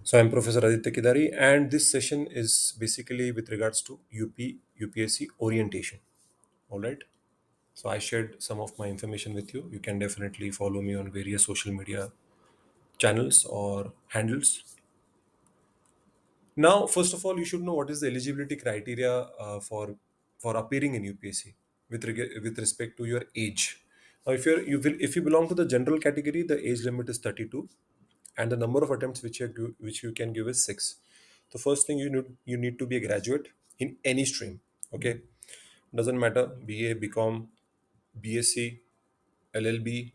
So I'm Professor Aditya Kidari, and this session is basically with regards to UPSC orientation. All right. So I shared some of my information with you. You can definitely follow me on various social media channels or handles. Now, first of all, you should know what is the eligibility criteria for appearing in UPSC with respect to your age. Now, if you belong to the general category, the age limit is 32, and the number of attempts which you can give is 6. The first thing you need to be a graduate in any stream. Okay, doesn't matter BA, BCom, BSc, LLB,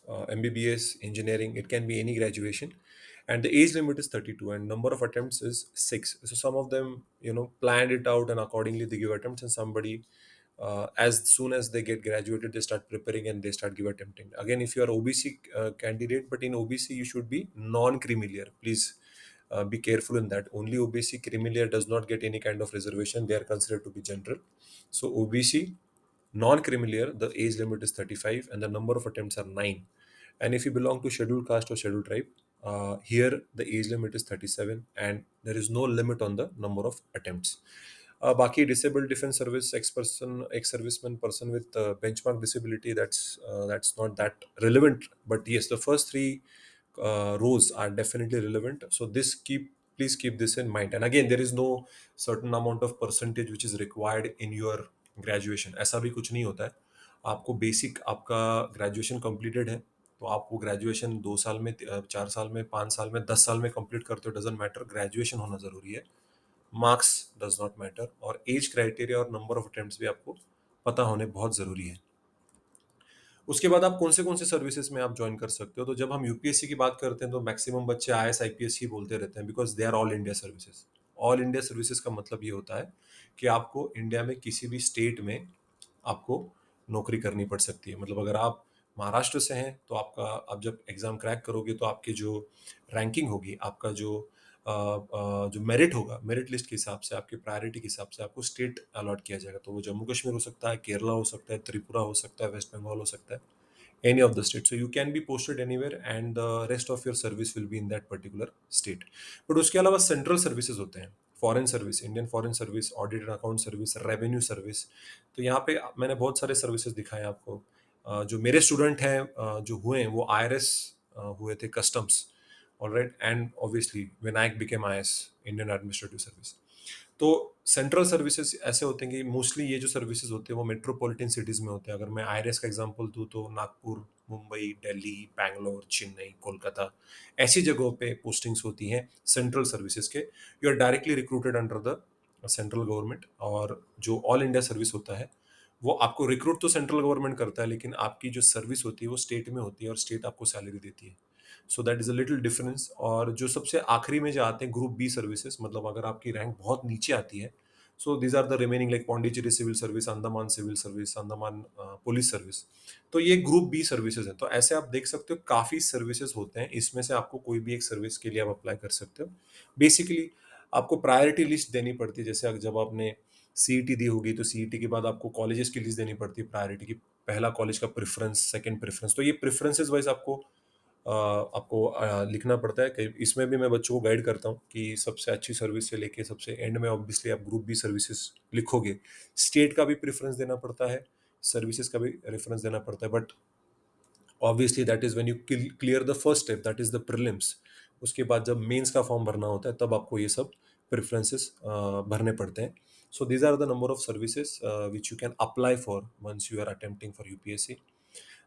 MBBS, engineering. It can be any graduation, and the age limit is 32, and number of attempts is 6. So some of them, planned it out, and accordingly they give attempts, and somebody, as soon as they get graduated, they start preparing and they start give attempting. Again, if you are OBC candidate, but in OBC you should be non-creamy layer. Please be careful in that. Only OBC creamy layer does not get any kind of reservation. They are considered to be general. So OBC non-creamy layer, the age limit is 35 and the number of attempts are 9. And if you belong to scheduled caste or scheduled tribe, here the age limit is 37 and there is no limit on the number of attempts. Baki disabled defense service ex-serviceman person with benchmark disability, that's not that relevant. But yes, the first three rows are definitely relevant. So please keep this in mind. And again, there is no certain amount of percentage which is required in your graduation. ऐसा भी कुछ नहीं होता है. आपको basic आपका graduation completed है तो आप वो ग्रेजुएशन 2 साल में 4 साल में 5 साल में 10 साल में कंप्लीट करते हो, डजेंट मैटर. ग्रेजुएशन होना जरूरी है. Marks does not matter. और एज क्राइटेरिया और नंबर ऑफ अटेम्प्ट्स भी आपको पता होने बहुत जरूरी है. उसके बाद आप कौन से सर्विसेज में आप ज्वाइन कर सकते हो. तो जब हम यूपीएससी की बात करते हैं तो मैक्सिमम बच्चे आईएएस आईपीएस ही बोलते रहते हैं, because they are all India services. All India services का मतलब ये होता है कि आपको इंडिया में किसी भी स्टेट में आपको नौकरी करनी पड़ सकती है. मतलब अगर आप महाराष्ट्र से हैं तो आप जब एग्जाम क्रैक करोगे तो आपकी जो रैंकिंग होगी, आपका जो मेरिट होगा, मेरिट लिस्ट के हिसाब से, आपकी प्रायोरिटी के हिसाब से आपको स्टेट अलॉट किया जाएगा. तो वो जम्मू कश्मीर हो सकता है, केरला हो सकता है, त्रिपुरा हो सकता है, वेस्ट बंगाल हो सकता है, any of the states. So you can be posted anywhere and the rest of your service will be in that particular state. But उसके अलावा सेंट्रल सर्विसेज होते हैं. Foreign service, Indian foreign service, audit and account service, revenue service. तो यहाँ पे मैंने बहुत सारे सर्विसेज दिखाए आपको. जो मेरे स्टूडेंट हैं जो हुए हैं वो आईआरएस हुए थे, customs. Alright. And obviously Vinayak became IAS, Indian administrative service. तो सेंट्रल सर्विसेज ऐसे होते हैं कि मोस्टली ये जो सर्विसेज होते हैं वो मेट्रोपॉलिटन सिटीज में होते हैं. अगर मैं आईआरएस का एग्जांपल दूं तो नागपुर, मुंबई, दिल्ली, बैंगलोर, चेन्नई, कोलकाता, ऐसी जगहों पे पोस्टिंग्स होती हैं सेंट्रल सर्विसेज के. You are directly recruited under the central government. और जो ऑल इंडिया सर्विस होता है वो आपको रिक्रूट तो सेंट्रल गवर्नमेंट करता है, लेकिन आपकी जो सर्विस होती है वो स्टेट में होती है और स्टेट आपको सैलरी देती है. So that is a little difference. और जो सबसे आखिरी में जो आते हैं ग्रुप बी सर्विसेज, मतलब अगर आपकी रैंक बहुत नीचे आती है, so these are the remaining like Pondicherry civil service, Andaman civil service, Andaman police service. तो ये ग्रुप बी सर्विसेज हैं. तो ऐसे आप देख सकते हो काफी सर्विसेज होते हैं. इसमें से आपको कोई भी एक सर्विस के लिए आप अप्लाई कर सकते हो. बेसिकली आपको प्रायोरिटी लिस्ट देनी पड़ती है. जैसे जब आपने सीईटी दी होगी तो सीईटी के बाद आपको कॉलेजेस की लिस्ट देनी पड़ती है प्रायोरिटी की. पहला कॉलेज का प्रेफरेंस, सेकंड प्रेफरेंस. तो ये प्रेफरेंसेस वाइज आपको लिखना पड़ता है. इसमें भी मैं बच्चों को गाइड करता हूँ कि सबसे अच्छी सर्विस से लेके सबसे एंड में ऑब्वियसली आप ग्रुप बी सर्विसेज लिखोगे. स्टेट का भी प्रेफरेंस देना पड़ता है, सर्विसेज का भी रेफरेंस देना पड़ता है. But obviously that is when you clear the first step, that is the prelims. उसके बाद जब मेंस का फॉर्म भरना होता है तब आपको ये सब प्रेफरेंसेस भरने पड़ते हैं. So these are the number of services which you can apply for once you are attempting for UPSC.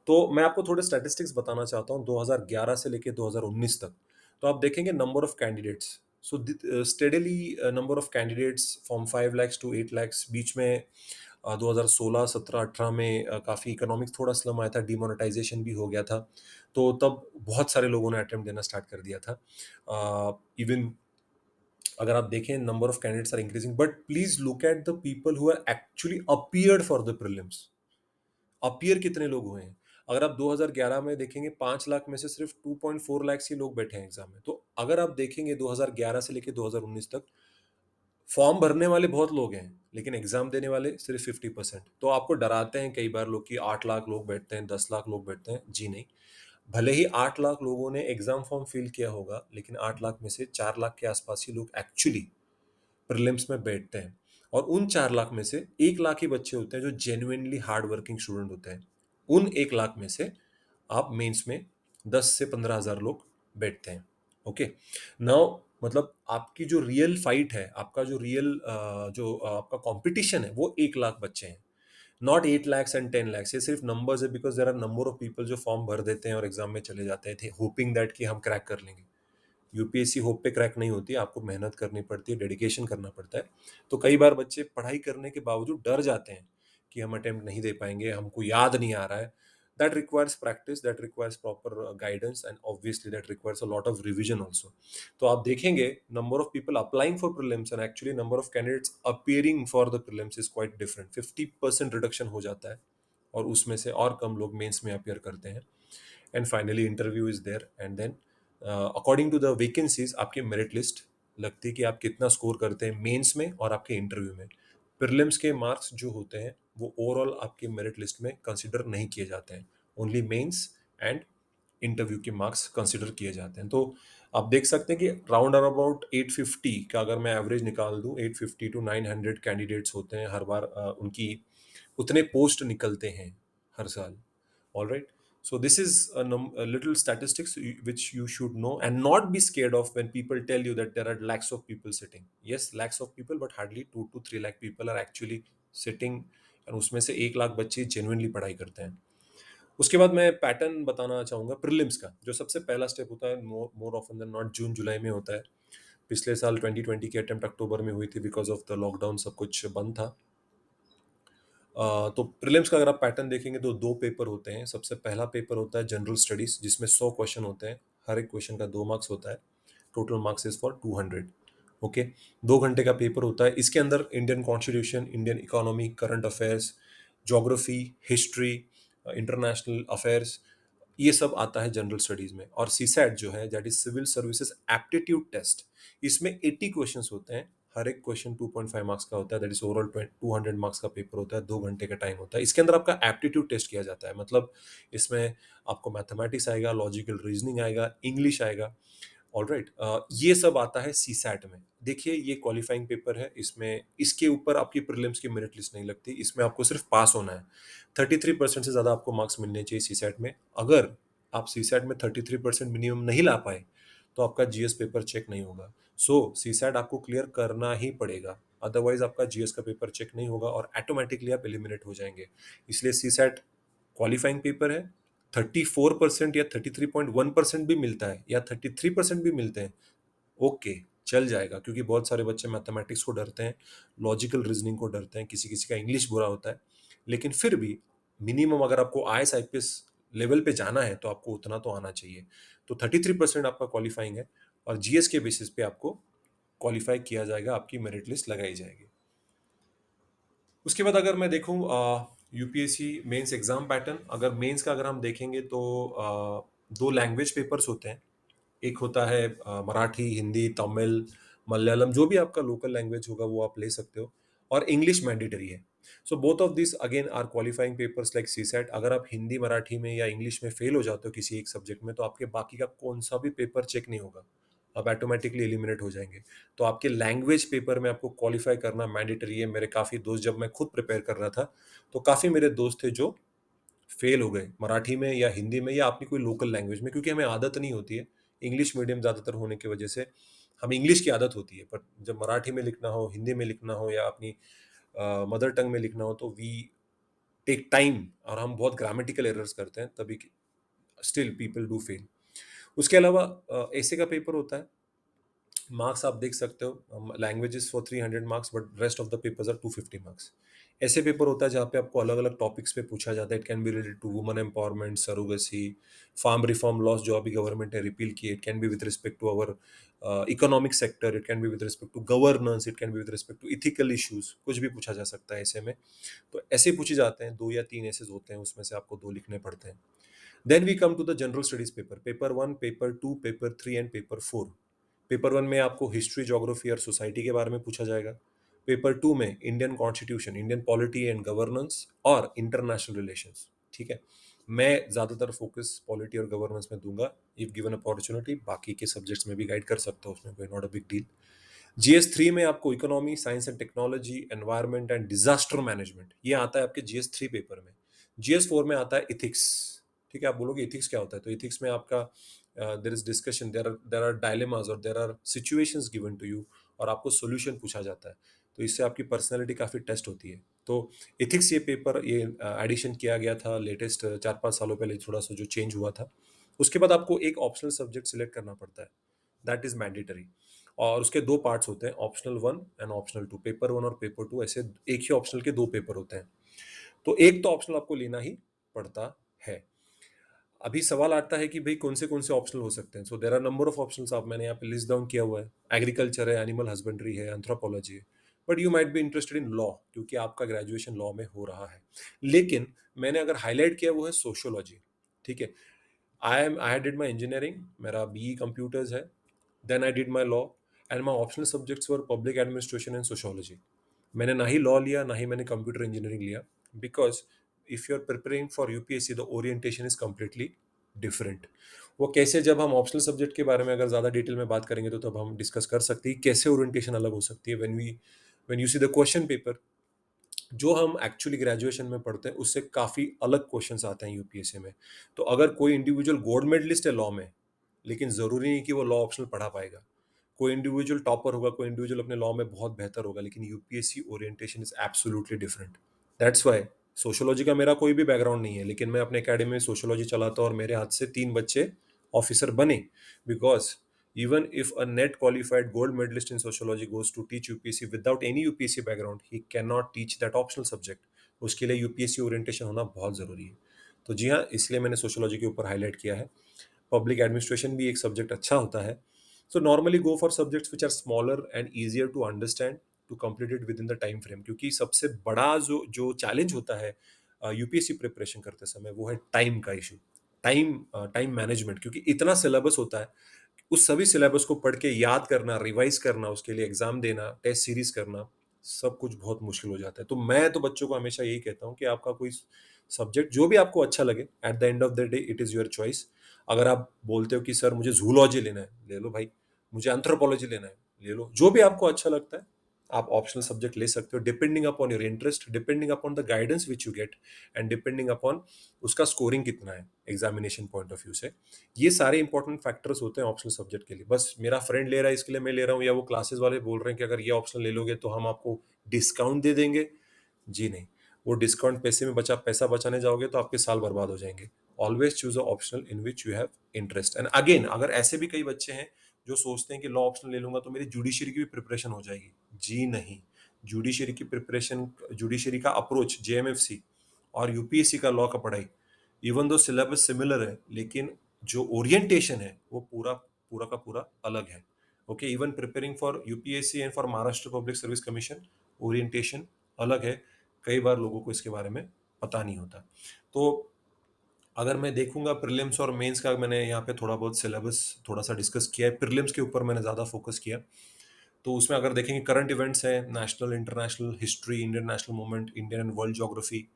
तो मैं आपको थोड़े स्टैटिस्टिक्स बताना चाहता हूँ 2011 से लेके 2019 तक. तो आप देखेंगे number of candidates. So steadily number of candidates from 5 lakhs to 8 lakhs. बीच में 2016, 17, 18 में काफ़ी इकोनॉमिक्स थोड़ा स्लम आया था, डिमोनेटाइजेशन भी हो गया था. तो तब बहुत सारे लोगों ने अटेम्प्ट देना स्टार्ट कर दिया था. इवन अगर आप देखें number of candidates are increasing, but please look at the people who are actually appeared for the prelims. Appear कितने लोग हुए हैं. अगर आप 2011 में देखेंगे 5 लाख में से सिर्फ 2.4 लाख ही लोग बैठे हैं एग्जाम में. तो अगर आप देखेंगे 2011 से लेकर 2019 तक फॉर्म भरने वाले बहुत लोग हैं लेकिन एग्जाम देने वाले सिर्फ 50%. तो आपको डराते हैं कई बार लोग कि 8 लाख लोग बैठते हैं, 10 लाख लोग बैठते हैं. जी नहीं. भले ही 8 लाख लोगों ने एग्जाम फॉर्म फिल किया होगा, लेकिन 8 लाख में से 4 लाख के आसपास ही लोग एक्चुअली प्रीलिम्स में बैठते हैं। और उन 4 लाख में से 1 लाख ही बच्चे होते हैं जो जेन्युइनली हार्ड वर्किंग स्टूडेंट होते हैं। उन 1 लाख में से आप मेंस में 10 से 15 हजार लोग बैठते हैं। ओके, नाउ मतलब आपकी जो रियल फाइट है, आपका जो रियल जो आपका कंपटीशन है, वो 1 लाख बच्चे हैं, नॉट 8 lakhs एंड 10 lakhs। ये सिर्फ नंबर्स है, because there are number of people जो फॉर्म भर देते हैं और एग्जाम में चले जाते हैं थे होपिंग दैट कि हम क्रैक कर लेंगे। यूपीएससी होप पे क्रैक नहीं होती, आपको मेहनत करनी पड़ती है, डेडिकेशन करना पड़ता है। तो कई बार बच्चे पढ़ाई करने के बावजूद डर जाते हैं कि हम अटेम्प्ट नहीं दे पाएंगे, हमको याद नहीं आ रहा है। That requires practice, that requires proper guidance, and obviously that requires a lot of revision also. तो आप देखेंगे number of people applying for prelims and actually number of candidates appearing for the prelims is quite different. 50% reduction हो जाता है, और उसमें से और कम लोग मेंस में अपीयर करते हैं। And finally interview is there, and then according to the vacancies आपकी मेरिट लिस्ट लगती है कि आप कितना स्कोर करते हैं मेंस में और आपके इंटरव्यू में। प्रीलिम्स के मार्क्स जो होते हैं वो ओवरऑल आपके मेरिट लिस्ट में कंसिडर नहीं किए जाते हैं, ओनली मेंस एंड इंटरव्यू के मार्क्स कंसिडर किए जाते हैं। तो आप देख सकते हैं कि राउंड अबाउट 850 का अगर मैं एवरेज निकाल दूं, 850 टू 900 कैंडिडेट्स होते हैं हर बार, उनकी उतने पोस्ट निकलते हैं हर साल। All right. So this is a little statistics which you should know and not be scared of when people tell you that there are lakhs of people sitting. Yes, lakhs of people, but hardly 2 to 3 lakh people are actually sitting, और उसमें से 1 लाख बच्चे genuinely पढ़ाई करते हैं। उसके बाद मैं पैटर्न बताना चाहूंगा प्रीलिम्स का। जो सबसे पहला स्टेप होता है, मोर ऑफन देन नॉट जून जुलाई में होता है। पिछले साल 2020 की अटेम्प्ट अक्टूबर में हुई थी, बिकॉज ऑफ द लॉकडाउन सब कुछ बंद था। तो प्रीलिम्स का अगर आप पैटर्न देखेंगे तो 2 पेपर होते हैं। सबसे पहला पेपर होता है जनरल स्टडीज, जिसमें 100 क्वेश्चन होते हैं, हर एक क्वेश्चन का 2 मार्क्स होता है, total marks is for 200। Okay, 2 घंटे का पेपर होता है। इसके अंदर Indian constitution, Indian economy, current affairs, geography, history, international affairs, ये सब आता है जनरल स्टडीज में। और सीसैट जो है, that is civil services aptitude test, इसमें 80 क्वेश्चंस होते हैं, हर एक क्वेश्चन 2.5 मार्क्स का होता है, दैट इज ओवरऑल 200 मार्क्स का पेपर होता है, 2 घंटे का टाइम होता है। इसके अंदर आपका एप्टीट्यूड टेस्ट किया जाता है, मतलब इसमें आपको मैथमेटिक्स आएगा, लॉजिकल रीजनिंग आएगा, इंग्लिश आएगा। ऑलराइट, ये सब आता है सीसैट में। देखिए, ये क्वालिफाइंग पेपर है, इसमें इसके ऊपर आपकी प्रीलिम्स की मेरिट लिस्ट नहीं लगती, इसमें आपको सिर्फ पास होना है। 33% से ज़्यादा आपको मार्क्स मिलने चाहिए सीसैट में। अगर आप सीसैट में 33% मिनिमम नहीं ला पाए तो आपका जीएस पेपर चेक नहीं होगा। सो सीसैट आपको क्लियर करना ही पड़ेगा, अदरवाइज आपका जीएस का पेपर चेक नहीं होगा और ऑटोमेटिकली आप एलिमिनेट हो जाएंगे। इसलिए सीसैट क्वालिफाइंग पेपर है। 34% या 33.1% भी मिलता है, या 33% भी मिलते हैं, ओके, चल जाएगा, क्योंकि बहुत सारे बच्चे मैथमेटिक्स को डरते हैं, लॉजिकल रीजनिंग को डरते हैं, किसी किसी का इंग्लिश बुरा होता है। लेकिन फिर भी मिनिमम अगर आपको आईएएस आईपीएस लेवल पे जाना है तो आपको उतना तो आना चाहिए। तो 33% आपका क्वालिफाइंग है, और जीएस के बेसिस पे आपको क्वालिफाई किया जाएगा, आपकी मेरिट लिस्ट लगाई जाएगी। उसके बाद अगर मैं देखूं यूपीएससी मेंस एग्जाम पैटर्न, अगर मेंस का अगर हम देखेंगे तो 2 लैंग्वेज पेपर्स होते हैं। एक होता है मराठी, हिंदी, तमिल, मलयालम, जो भी आपका लोकल लैंग्वेज होगा वो आप ले सकते हो, और इंग्लिश मैंडेटरी है। So both of this again are qualifying papers like CSAT. अगर आप हिंदी, मराठी में या इंग्लिश में फेल हो जाते हो किसी एक सब्जेक्ट में, तो आपके बाकी का कौन सा भी पेपर चेक नहीं होगा, आप ऑटोमेटिकली एलिमिनेट हो जाएंगे। तो आपके लैंग्वेज पेपर में आपको क्वालिफाई करना मैंडेटरी है। मेरे काफ़ी दोस्त, जब मैं खुद प्रिपेयर कर रहा था तो काफ़ी मेरे दोस्त थे जो फेल हो गए मराठी में या हिंदी में या अपनी कोई लोकल लैंग्वेज में, क्योंकि हमें आदत नहीं होती है, इंग्लिश मीडियम ज़्यादातर होने की वजह से हमें इंग्लिश की आदत होती है। पर जब मराठी में लिखना हो, हिंदी में लिखना हो, या अपनी मदर टंग में लिखना हो, तो वी टेक टाइम और हम बहुत ग्रामेटिकल एरर्स करते हैं, तभी स्टिल पीपल डू फेल। उसके अलावा ऐसे का पेपर होता है, मार्क्स आप देख सकते हो, languages for 300 marks, but rest of the papers are 250 marks. ऐसे पेपर होता है जहाँ पे आपको अलग अलग टॉपिक्स पे पूछा जाता है। It can be related to woman empowerment, surrogacy, farm reform laws जो अभी गवर्नमेंट ने रिपील किए, it can be with respect to our economic sector, it can be with respect to governance, it can be with respect to ethical issues, कुछ भी पूछा जा सकता है ऐसे में। तो ऐसे पूछे जाते हैं, 2 या 3 ऐसे होते हैं, उसमें से आपको 2 लिखने पड़ते हैं। Then we come to the general studies paper, paper 1, paper 2, paper 3 and paper 4। Paper 1 में आपको हिस्ट्री, ज्योग्राफी और सोसाइटी के बारे में पूछा जाएगा। पेपर 2 में Indian constitution, Indian polity and governance और इंटरनेशनल रिलेशंस, ठीक है। मैं ज़्यादातर फोकस पॉलिटी और गवर्नेंस में दूंगा इफ गिवन अपॉर्चुनिटी, बाकी के सब्जेक्ट्स में भी गाइड कर सकता हूँ, उसमें कोई not a big deal. GS 3 में आपको economy, science and technology, environment and disaster management ये आता है आपके जीएस 3 पेपर में। जीएस 4 में आता है इथिक्स। ठीक है, आप बोलोगे इथिक्स क्या होता है, तो इथिक्स में आपका there is discussion, there are dilemmas और there are situations given to you, और आपको सोल्यूशन पूछा जाता है। तो इससे आपकी पर्सनैलिटी काफ़ी टेस्ट होती है। तो इथिक्स ये पेपर ये एडिशन किया गया था लेटेस्ट 4-5 सालों पहले, थोड़ा सा जो चेंज हुआ था। उसके बाद आपको एक ऑप्शनल सब्जेक्ट सिलेक्ट करना पड़ता है, दैट इज मैंडेटरी। और उसके दो पार्ट्स होते हैं, ऑप्शनल 1 एंड ऑप्शनल 2। पेपर 1 और पेपर 2 ऐसे एक ही ऑप्शनल के दो पेपर होते हैं। तो एक तो ऑप्शनल आपको लेना ही पड़ता है। अभी सवाल आता है कि भाई कौन से ऑप्शनल हो सकते हैं। So there are number of options, आप मैंने यहाँ पे लिस्ट डाउन किया हुआ है। एग्रीकल्चर है, एनिमल हस्बेंड्री है, एंथ्रोपोलॉजी है। But you might be interested in law, क्योंकि आपका ग्रेजुएशन लॉ में हो रहा है। लेकिन मैंने अगर हाईलाइट किया वो है सोशियोलॉजी। ठीक है, आई डिड माई इंजीनियरिंग, मेरा बीई कंप्यूटर्स है, then I did my law, and my optional subjects were public administration and sociology. मैंने ना ही लॉ लिया ना ही मैंने कंप्यूटर इंजीनियरिंग लिया, because if you are preparing for UPSC the orientation is completely different. वो कैसे, जब हम ऑप्शनल सब्जेक्ट के बारे में अगर ज़्यादा डिटेल में बात करेंगे तो तब हम डिस्कस कर सकते हैं कैसे ओरिएंटेशन अलग हो सकती है। When you see the question paper, जो हम एक्चुअली ग्रेजुएशन में पढ़ते हैं उससे काफ़ी अलग क्वेश्चंस आते हैं यूपीएससी में। तो अगर कोई इंडिविजुअल गोल्ड मेडलिस्ट है लॉ में, लेकिन ज़रूरी नहीं कि वो लॉ ऑप्शनल पढ़ा पाएगा। कोई इंडिविजुअल टॉपर होगा, कोई इंडिविजुअल अपने लॉ में बहुत बेहतर होगा, लेकिन UPSC orientation is absolutely different. That's why sociology का मेरा कोई भी बैकग्राउंड नहीं है, लेकिन मैं अपने एकेडमी में सोशियोलॉजी चलाता हूँ और मेरे हाथ से 3 बच्चे ऑफिसर बने। Because even if a net qualified gold medalist in sociology goes to teach UPSC without any UPSC background, he cannot teach that optional subject. उसके लिए यूपीएससी ओरिएंटेशन होना बहुत ज़रूरी है। तो जी हाँ, इसलिए मैंने सोशियोलॉजी के ऊपर हाईलाइट किया है। पब्लिक एडमिनिस्ट्रेशन भी एक सब्जेक्ट अच्छा होता है। So normally go for subjects which are smaller and easier to understand, to complete it within the time frame. क्योंकि सबसे बड़ा जो जो चैलेंज होता है यूपीएससी प्रिपरेशन करते समय, वो है टाइम का इशू। टाइम मैनेजमेंट, क्योंकि इतना सिलेबस होता है, उस सभी सिलेबस को पढ़ के याद करना, रिवाइज करना, उसके लिए एग्जाम देना, टेस्ट सीरीज करना, सब कुछ बहुत मुश्किल हो जाता है। तो मैं तो बच्चों को हमेशा यही कहता हूँ कि आपका कोई सब्जेक्ट जो भी आपको अच्छा लगे, at the end of the day it is your choice. अगर आप बोलते हो कि सर मुझे जूलॉजी लेना है, ले लो भाई। मुझे एंथ्रोपोलॉजी लेना है, ले लो। जो भी आपको अच्छा लगता है आप ऑप्शनल सब्जेक्ट ले सकते हो, depending upon your interest, depending upon the guidance which you get, and depending upon उसका स्कोरिंग कितना है एग्जामिनेशन पॉइंट ऑफ व्यू से। ये सारे इंपॉर्टेंट फैक्टर्स होते हैं ऑप्शनल सब्जेक्ट के लिए। बस मेरा फ्रेंड ले रहा है इसके लिए मैं ले रहा हूँ, या वो क्लासेस वाले बोल रहे हैं कि अगर ये ऑप्शन ले लोगे तो हम आपको डिस्काउंट दे देंगे, जी नहीं। वो डिस्काउंट पैसे में पैसा बचाने जाओगे तो आपके साल बर्बाद हो जाएंगे। Always choose a optional in which you have interest. And again, अगर ऐसे भी कई बच्चे हैं जो सोचते हैं कि लॉ ऑप्शनल ले लूंगा तो मेरी जुडिशरी की भी प्रिपरेशन हो जाएगी, जी नहीं। जुडिशरी की प्रिपरेशन, जुडिशरी का अप्रोच, जेएमएफसी और यूपीएससी का लॉ का पढ़ाई, इवन दो सिलेबस सिमिलर है, लेकिन जो ओरिएंटेशन है वो पूरा पूरा का पूरा अलग है। Okay, even preparing for UPSC and for Maharashtra public service commission, orientation अलग है। कई बार लोगों को इसके बारे में पता नहीं होता। तो अगर मैं देखूंगा प्रीलिम्स और मेंस का, मैंने यहाँ पे थोड़ा बहुत सिलेबस थोड़ा सा डिस्कस किया है। प्रीलिम्स के ऊपर मैंने ज़्यादा फोकस किया। तो उसमें अगर देखेंगे करंट इवेंट्स है, national international history, Indian national movement, Indian and world geography,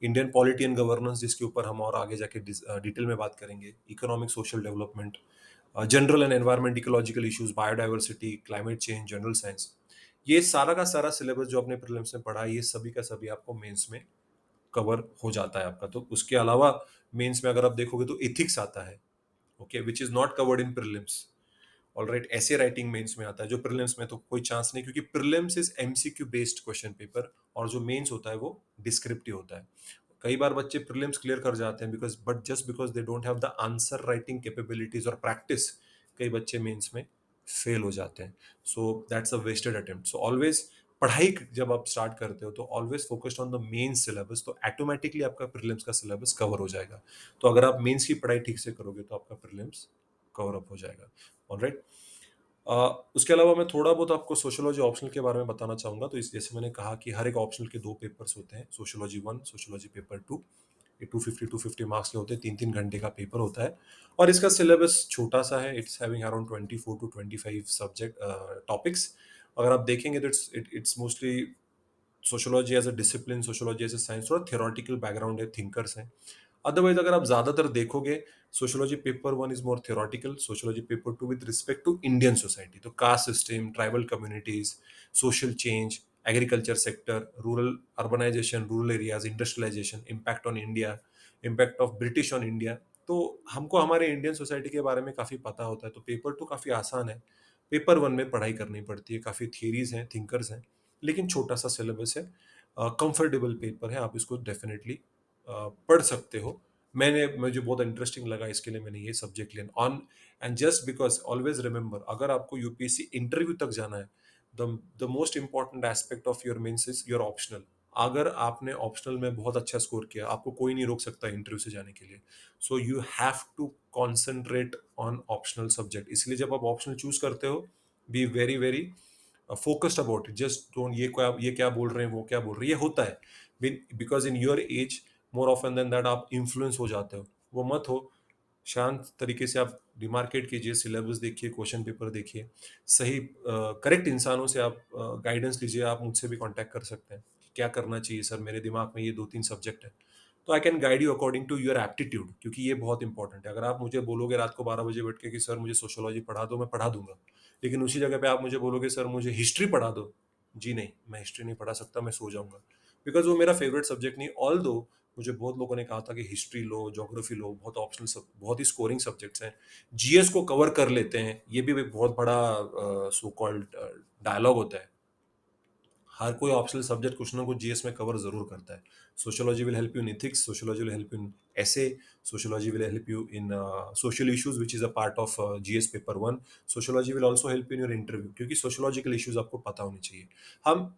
Indian polity and governance, जिसके ऊपर हम और आगे जाके डिटेल में बात करेंगे, economic social development, general and environment, ecological issues, biodiversity, climate change, general science. ये सारा का सारा सिलेबस जो अपने प्रीलिम्स में पढ़ा है, ये सभी का सभी आपको मेंस में कवर हो जाता है आपका। तो उसके अलावा मेंस में अगर आप देखोगे तो इथिक्स आता है, okay, which is not covered in prelims. Alright, ऐसे राइटिंग मेंस में आता है, जो प्रीलिम्स में तो कोई चांस नहीं, क्योंकि prelims is MCQ based question paper, और जो मेंस होता है वो डिस्क्रिप्टिव होता है। कई बार बच्चे प्रीलिम्स क्लियर कर जाते हैं because but just because they don't have the answer writing capabilities और प्रैक्टिस, कई बच्चे मेंस में फेल हो जाते हैं। So that's a wasted attempt. So always पढ़ाई जब आप स्टार्ट करते हो तो always focused on the main syllabus, तो ऑटोमेटिकली आपका प्रीलिम्स का सिलेबस कवर हो जाएगा। तो अगर आप मेंस की पढ़ाई ठीक से करोगे तो आपका प्रीलिम्स कवर अप हो जाएगा। ऑलराइट, उसके अलावा मैं थोड़ा बहुत आपको सोशियोलॉजी ऑप्शनल के बारे में बताना चाहूँगा। तो इस जैसे मैंने कहा कि हर एक ऑप्शनल के 2 पेपर्स होते हैं, सोशियोलॉजी 1, सोशियोलॉजी पेपर 2। ये 250 मार्क्स के होते हैं, 3-3 घंटे का पेपर होता है, और इसका सिलेबस छोटा-सा है। It's having around 24 to 25 subject topics. अगर आप देखेंगे तो it's mostly sociology as a discipline, sociology as a science, थोड़ा थ्योरेटिकल बैकग्राउंड है, थिंकर्स हैं। अदरवाइज अगर आप ज्यादातर देखोगे, sociology paper one is more theoretical, sociology paper two with respect to Indian society, तो caste system, tribal communities, social change, agriculture sector, rural urbanisation, rural areas, industrialisation, impact on India, impact of British on India. तो हमको हमारे Indian society के बारे में काफी पता होता है, तो पेपर टू काफी आसान है। पेपर वन में पढ़ाई करनी पड़ती है, काफी थियरीज हैं, थिंकर्स हैं, लेकिन छोटा सा सिलेबस है, कंफर्टेबल पेपर है, आप इसको डेफिनेटली पढ़ सकते हो। मैंने मुझे बहुत इंटरेस्टिंग लगा, इसके लिए मैंने ये सब्जेक्ट लिया on. And just because always remember, अगर आपको यूपीएससी इंटरव्यू तक जाना है, the most important aspect of your mains is your optional. अगर आपने ऑप्शनल में बहुत अच्छा स्कोर किया, आपको कोई नहीं रोक सकता इंटरव्यू से जाने के लिए। So you have to concentrate on optional subject. इसलिए जब आप ऑप्शनल चूज करते हो, be very very focused about it. Just don't ये क्या बोल रहे हैं, वो क्या बोल रहे हैं, ये होता है because in your age more often than that आप इन्फ्लुएंस हो जाते हो। वो मत हो। शांत तरीके से आप डिमार्केट कीजिए, सिलेबस देखिए, क्वेश्चन पेपर देखिए, सही करेक्ट इंसानों से आप गाइडेंस लीजिए। आप मुझसे भी कांटेक्ट कर सकते हैं कि क्या करना चाहिए सर, मेरे दिमाग में ये दो तीन सब्जेक्ट है, तो I can guide you according to your aptitude, क्योंकि ये बहुत इंपॉर्टेंट है। अगर आप मुझे बोलोगे रात को 12 बजे बैठ के कि सर मुझे सोशोलॉजी पढ़ा दो, मैं पढ़ा दूंगा, लेकिन उसी जगह पे आप मुझे बोलोगे सर मुझे हिस्ट्री पढ़ा दो, जी नहीं, मैं हिस्ट्री नहीं पढ़ा सकता, मैं सो जाऊंगा, बिकॉज वो मेरा फेवरेट सब्जेक्ट नहीं। ऑल दो मुझे बहुत लोगों ने कहा था कि हिस्ट्री लो, ज्योग्राफी लो, बहुत ऑप्शनल सब, बहुत ही स्कोरिंग सब्जेक्ट्स हैं, जीएस को कवर कर लेते हैं, ये भी एक बहुत बड़ा सो कॉल्ड डायलॉग होता है। हर कोई ऑप्शनल सब्जेक्ट कुछ ना कुछ जीएस में कवर जरूर करता है। Sociology will help you in ethics, sociology will help you in essay, sociology will help you in social issues which is a part of GS paper one. Sociology will also help in your interview, क्योंकि sociological issues आपको पता होने चाहिए।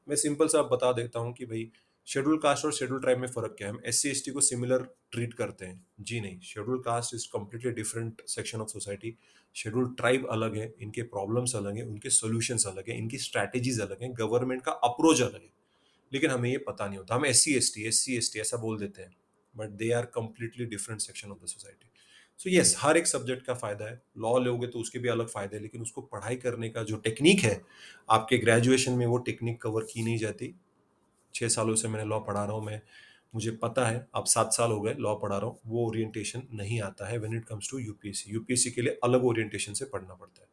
मैं simple सा बता देता हूँ कि भाई शेड्यूल कास्ट और शेड्यूल ट्राइब में फर्क क्या है। हम एस सी एस टी को सिमिलर ट्रीट करते हैं, जी नहीं, schedule caste is completely different section of society. Schedule tribe अलग है, इनके प्रॉब्लम्स अलग हैं, उनके सॉल्यूशंस अलग हैं, इनकी स्ट्रैटेजीज अलग हैं, गवर्नमेंट का अप्रोच अलग है, लेकिन हमें ये पता नहीं होता। हम एस सी एस टी ऐसा बोल देते हैं, but they are completely different section of the society. So yes, हर एक सब्जेक्ट का फायदा है। लॉ लोगे तो उसके भी अलग फायदे हैं, लेकिन उसको पढ़ाई करने का जो टेक्निक है, आपके ग्रेजुएशन में वो टेक्निक कवर की नहीं जाती। 6 सालों से मैंने लॉ पढ़ा रहा हूँ मैं, मुझे पता है, अब 7 साल हो गए लॉ पढ़ा रहा हूँ, वो ओरिएंटेशन नहीं आता है when it comes to UPSC. UPSC के लिए अलग ओरिएंटेशन से पढ़ना पड़ता है।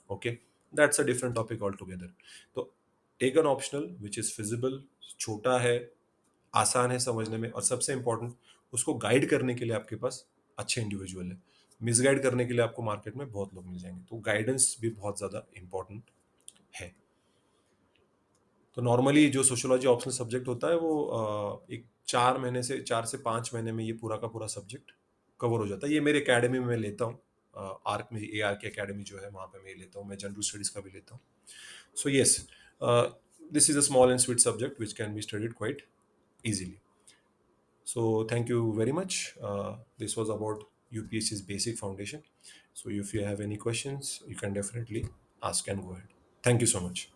Okay, that's a different topic all together. तो take an optional which is feasible, छोटा है, आसान है समझने में, और सबसे इंपॉर्टेंट, उसको गाइड करने के लिए आपके पास अच्छे इंडिविजुअल है। मिसगाइड करने के लिए आपको मार्केट में बहुत लोग मिल जाएंगे, तो गाइडेंस भी बहुत ज्यादा इंपॉर्टेंट है। तो नॉर्मली जो सोशियोलॉजी ऑप्शनल सब्जेक्ट होता है वो एक 4 महीने से 4 से 5 महीने में ये पूरा का पूरा सब्जेक्ट कवर हो जाता है। ये मेरे एकेडमी में मैं लेता हूँ, आर्क में, ए आर के अकेडमी जो है वहाँ पे मैं लेता हूँ, मैं जनरल स्टडीज का भी लेता हूँ। So yes, this is a small and sweet subject which can be studied quite easily. So thank you very much. This was about UPSC's basic foundation. So if you have any questions, you can definitely ask and go ahead. Thank you so much.